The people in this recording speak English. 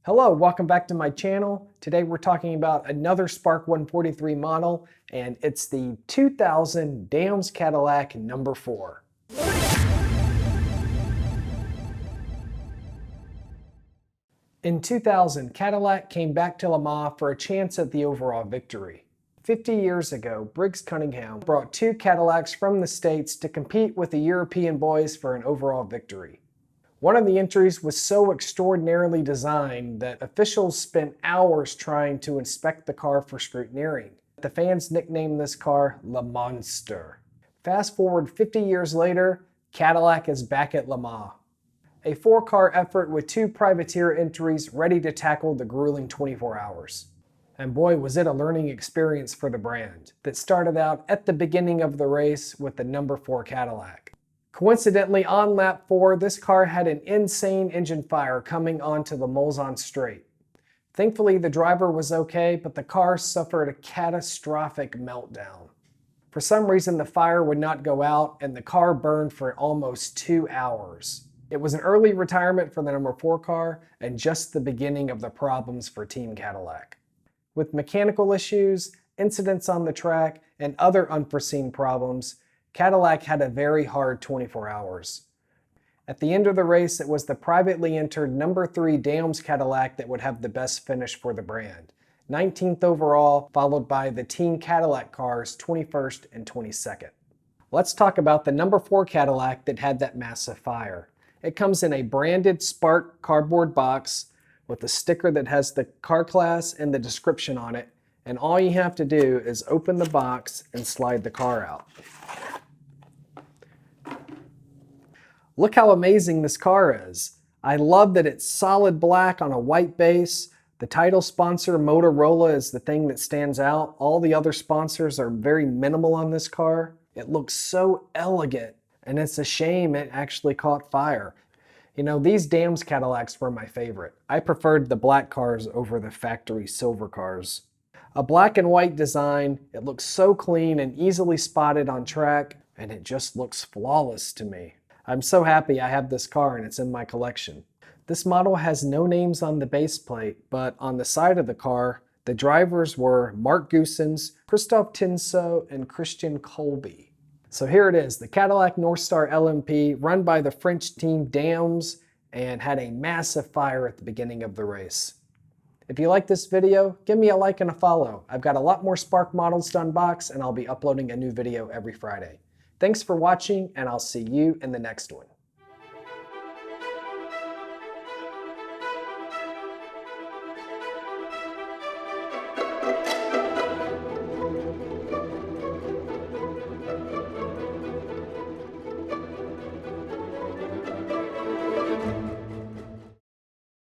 Hello, welcome back to my channel. Today we're talking about another Spark 143 model, and it's the 2000 DAMS Cadillac number 4. In 2000, Cadillac came back to Le Mans for a chance at the overall victory. 50 years ago, Briggs Cunningham brought two Cadillacs from the States to compete with the European boys for an overall victory. One of the entries was so extraordinarily designed that officials spent hours trying to inspect the car for scrutineering. The fans nicknamed this car Le Monster. Fast forward 50 years later, Cadillac is back at Le Mans. A 4-car effort with 2 privateer entries ready to tackle the grueling 24 hours. And boy, was it a learning experience for the brand that started out at the beginning of the race with the number 4 Cadillac. Coincidentally, on lap 4, this car had an insane engine fire coming onto the Mulsanne straight. Thankfully, the driver was okay, but the car suffered a catastrophic meltdown. For some reason, the fire would not go out, and the car burned for almost 2 hours. It was an early retirement for the number 4 car, and just the beginning of the problems for Team Cadillac. With mechanical issues, incidents on the track, and other unforeseen problems, Cadillac had a very hard 24 hours. At the end of the race, it was the privately entered number 3 DAMS Cadillac that would have the best finish for the brand. 19th overall, followed by the Team Cadillac cars 21st and 22nd. Let's talk about the number 4 Cadillac that had that massive fire. It comes in a branded Spark cardboard box with a sticker that has the car class and the description on it, and all you have to do is open the box and slide the car out. Look how amazing this car is. I love that it's solid black on a white base. The title sponsor, Motorola, is the thing that stands out. All the other sponsors are very minimal on this car. It looks so elegant, and it's a shame it actually caught fire. You know, these DAMS Cadillacs were my favorite. I preferred the black cars over the factory silver cars. A black and white design, it looks so clean and easily spotted on track, and it just looks flawless to me. I'm so happy I have this car and it's in my collection. This model has no names on the base plate, but on the side of the car, the drivers were Mark Goossens, Christophe Tinso, and Christian Colby. So here it is, the Cadillac Northstar LMP, run by the French team DAMS, and had a massive fire at the beginning of the race. If you like this video, give me a like and a follow. I've got a lot more Spark models to unbox, and I'll be uploading a new video every Friday. Thanks for watching, and I'll see you in the next one.